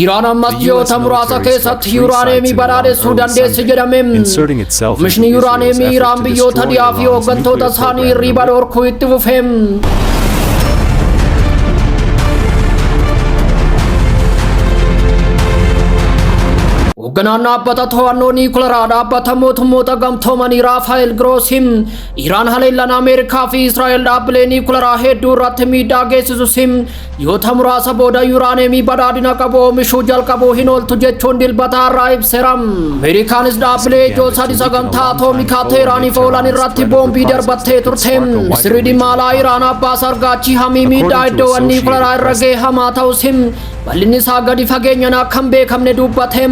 Iraan ammas ji'oota muraasa keessatti Uranium badhaadhessuu dandeessi jedhame. Oomishni Uranium Iraan biyyoota dhiyaa fi hooggantoota isaanii riba dhorkuu itti fufe. Hoogganaan dhaabbata to'annoo nuukilaraa dhaabbata mootummoota gamtoomanii Rafael Grossi Iraan haleellaan Ameerikaa fi Israa'el dhaabbilee nuukilaraa hedduu irratti miidhaa geessisus ji'oota muraasa booda Uranium badhaadhina qabu oomishuu jalqabuu hin ooltu jechuun dilbata har'aa ibseera. Ameerikaanis dhaabbilee ijoo sadii sagantaa atoomikaa Teeraaniif oolan irratti boombii darbattee turte. Ministeerri dhimma alaa Iraan Abbaas Argaachii hamii miidhaa iddoowwan nuukilaraa irra ga'e hamaa ta'us bal'inni isaa gadi fageenyaan akka hin beekamne dubbate.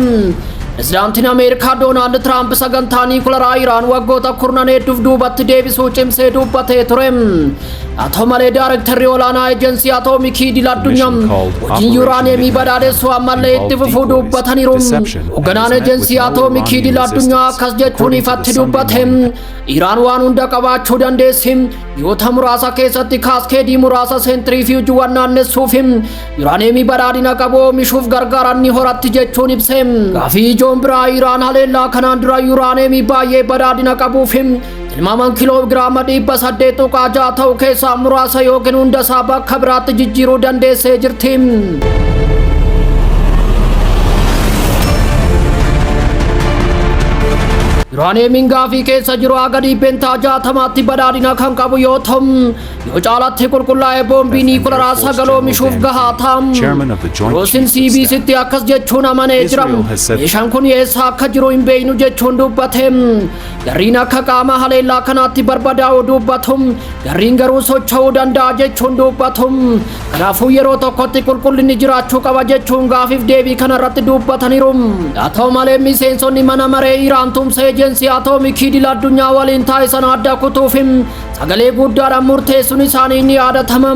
Pireezidaantiin Ameerikaa Doonaald Tiraamp sagantaa nuukilaraa Iraan waggoota kurnan hedduuf duubatti deebisuu cimsee dubbatee ture. Haa ta'u malee Daayirektarri olaanaa Ejensii Atoomikii Idil-Addunyaa hojiin Uranium badhaadhessuu ammallee itti fufuu dubbataniiru. Hoogganaan Ejensii Atoomikii Idil-Addunyaa akkas jechuun ifatti dubbate. Iraan waan hunda qabaachuu dandeessi. Ji'oota muraasa keessatti kaaskeedii muraasa centrifuge waan naannessuuf Uranium badhaadhina qabu oomishuuf gargaaran ni horatti jechuun ibse. Gaafii ijoon biraa Iraan haleellaa kanaan dura Uranium baay'ee badhaadhina qabuuf tilmaamaan kiloogiraama 800 ta'u keessaa muraasa yookiin hunda isaa bakka biraatti jijjiiruu dandeessee jirti. Uranium gaafii keessa jiru haga dhibbeentaa 60tti badhaadhina kan qabu yoo ta'u yoo caalatti qulqullaa'ee boombii nuukilaraa 9 oomishuuf gahaa ta'a. Grossin CBC'tti akkas jechuun amanee jira. Meeshaan kun eessa akka jiru hin beeknu jechuun dubbate. Garriin akka qaama haleellaa kanaatti barbadaa'uu dubbatu. Garriin garuu socho'uu danda'a jechuun dubbatu. Kanaafuu yeroo tokkotti qulqullinni jiraachuu qaba jechuun gaafiif deebii kanarratti dubbataniiru. Haa ta'u malee miseensonni mana maree Iraan tumsee Ejensii Atoomikii Idil-Addunyaa waliin taasisan adda kutuuf sagalee guddaadhaan murteessuun isaanii ni yaadatama.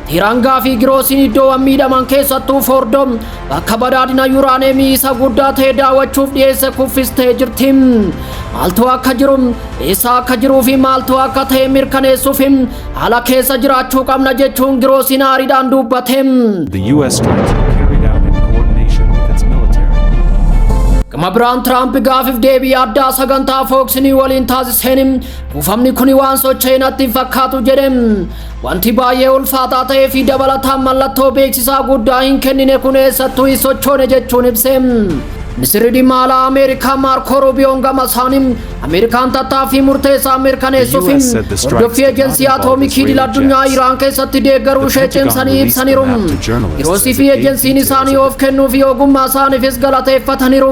Teeraan gaafii Grossiin iddoowwan miidhaman keessattuu Fordow bakka badhaadhina Uranium isa guddaa ta'e daawwachuuf dhiyeesse kuffistee jirti. Maaltu akka jiru, eessa akka jiruu fi maaltu akka ta'e mirkaneessuuf haala keessa jiraachuu qabna jechuun Grossiin aariidhaan dubbate. Gama biraan Tiraamp gaafiif deebii addaa sagantaa Fox News waliin taasiseen buufamni kun waan socho'e natti fakkaatu jedhe. Wanti baay'ee ulfaataa ta'ee fi dabalataan mallattoo beeksisaa guddaa hin kennine kun eessattuu hin sochoone jechuun ibse. Ministeerri dhimma alaa Ameerikaa Maarko Ruubiyoon gama isaaniin Ameerikaan tattaaffii murteessaa mirkaneessuuf hordoffii Ejensii Atoomikii Idil-Addunyaa Iraan keessatti deeggaruu ishee cimsanii ibsaniiru. Grossi fi ejensiin isaanii of kennuu fi ogummaa isaaniifis galateeffataniiru.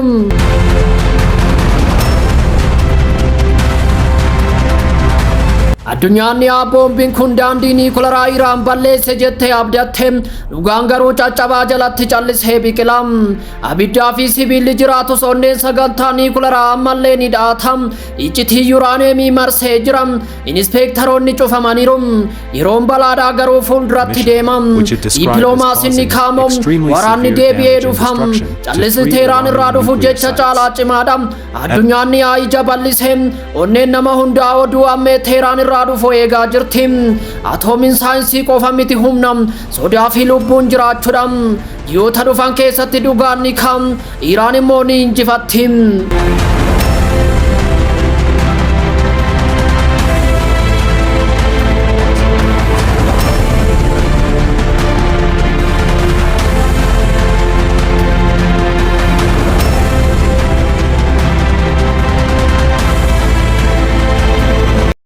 Addunyaan yaa boombiin kun daandii nuukilaraa Iraan balleesse jettee abdatte dhugaan garuu caccabaa jalatti callisee biqila. Abiddaa fi sibiilli jiraatus onneen sagantaa nuukilaraa ammallee ni dhaata. Iccitii Uranium marsee jira. Inspektaroonni cufamaniiru. Yeroon balaadhaa garuu fuulduratti deema. Dippiloomaasiin ni kaa'ama. Waraanni deebi'ee dhufa. Callisni Teeraan irraa dhufu jecha caalaa cimaadha. Addunyaan yaa ija bal'isee onneen nama hundaa oduu ammee Teeraan irraa dhufu eegaa jirti. Atoomiin saayinsii qofa miti humna sodaa fi lubbuun jiraachuudha. Ji'oota dhufan keessatti dhugaan ni ka'a. Iraan immoo ni injifatti.